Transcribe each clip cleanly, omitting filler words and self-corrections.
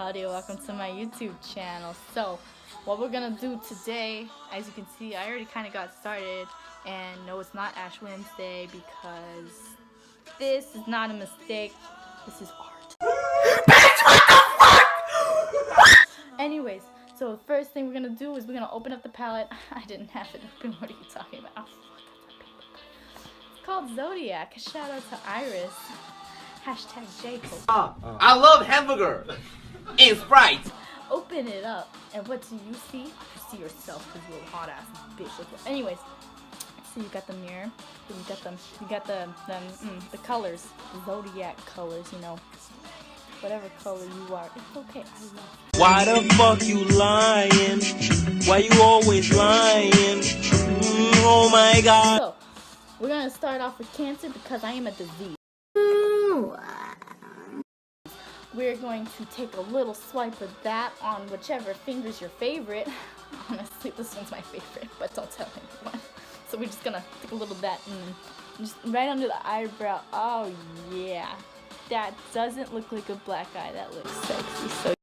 Howdy, welcome to my YouTube channel. So, what we're gonna do today, as you can see, I already kind of got started. And no, it's not Ash Wednesday because this is not a mistake. This is art. Bitch, what the fuck? Anyways, so the first thing we're gonna do is we're gonna open up the palette. I didn't have it open. What are you talking about? It's called Zodiac. Shout out to Iris. Hashtag J-Hope. I love hamburger and Sprite. Open it up, and what do you see? You see yourself, this little hot ass bitch. Anyways, so you got the mirror, you got the colors, the Zodiac colors, you know, whatever color you are, it's okay. I love it. Why the fuck you lying? Why you always lying? Oh my God. So we're gonna start off with Cancer because I am a disease. We're going to take a little swipe of that on whichever finger's your favorite. Honestly, this one's my favorite, but don't tell anyone. So we're just gonna take a little of that and just right under the eyebrow. Oh yeah, that doesn't look like a black eye. That looks sexy. So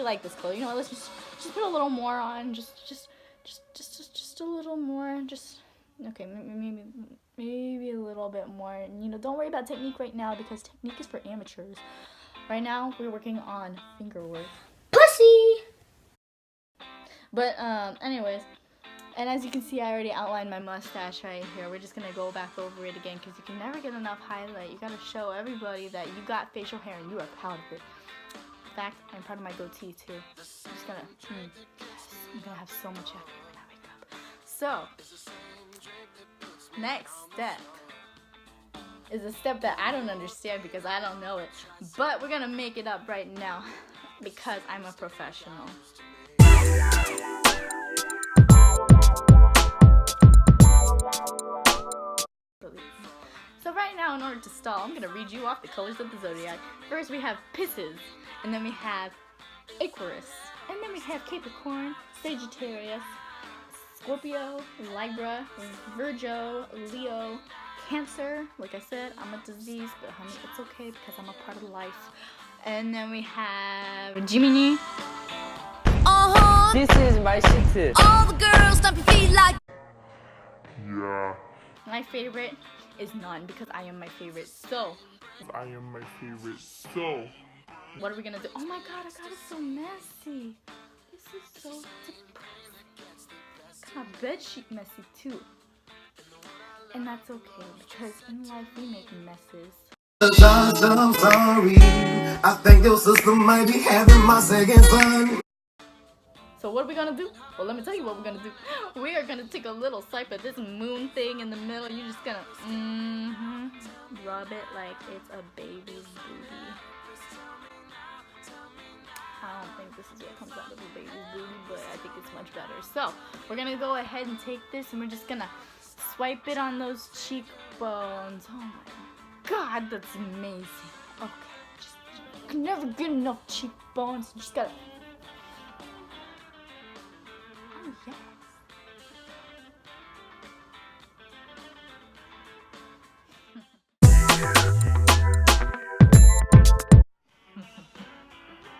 like this color, you know, let's just put a little more on, just a little more, okay, maybe a little bit more. And, you know, don't worry about technique right now because technique is for amateurs. Right now we're working on finger work. Pussy. But anyways, and as you can see, I already outlined my mustache right here. We're just gonna go back over it again because you can never get enough highlight. You gotta show everybody that you got facial hair and you are proud of it. In fact, I'm proud of my goatee too. I'm just gonna, I'm gonna have so much effort when I wake up. So, next step is a step that I don't understand because I don't know it. But we're gonna make it up right now because I'm a professional. So right now, in order to stall, I'm gonna read you off the colors of the Zodiac. First we have Pisces, and then we have Aquarius, and then we have Capricorn, Sagittarius, Scorpio, Libra, Virgo, Leo, Cancer. Like I said, I'm a disease, but honey, it's okay because I'm a part of life. And then we have Gemini. This is my shit. All the girls stomp your feet like. Yeah. My favorite is none because I am my favorite. So I am my favorite. So what are we gonna do? Oh my god, I got it so messy. This is so depressing. Got my bedsheet messy too. And that's okay because in life we make messes. I'm sorry. I think your sister might be having my second son. So what are we gonna do? Well, let me tell you what we're gonna do. We are gonna take a little swipe of this moon thing in the middle. You're just gonna rub it like it's a baby's booty. I don't think this is what comes out of a baby's booty, but I think it's much better. So we're gonna go ahead and take this and we're just gonna swipe it on those cheekbones. Oh my god, that's amazing. Okay, you can never get enough cheekbones. You just gotta. Oh, yes.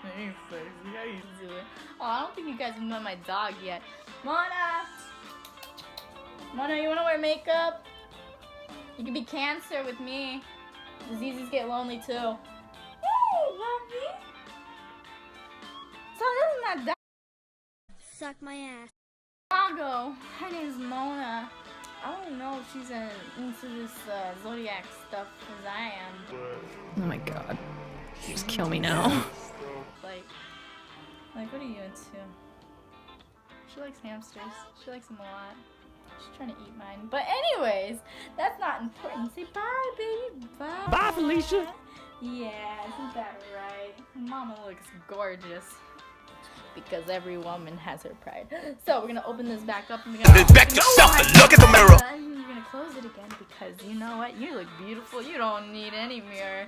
Hey, sexy. How you doing? Oh, I don't think you guys have met my dog yet. Mona! Mona, you wanna wear makeup? You can be Cancer with me. Diseases get lonely too. Hey, love me. So this is my dog. Suck my ass. Chicago. Her name's Mona. I don't know if she's into this Zodiac stuff as I am. Oh my god. Just kill me now. Like what are you into? She likes hamsters. She likes them a lot. She's trying to eat mine. But anyways, that's not important. Say bye, baby. Bye. Bye, Felicia. Yeah, isn't that right? Mama looks gorgeous. because every woman has her pride. So we're gonna open this back up and we're gonna Respect yourself and look at the mirror. and we're gonna close it again because you know what? You look beautiful. You don't need any mirror.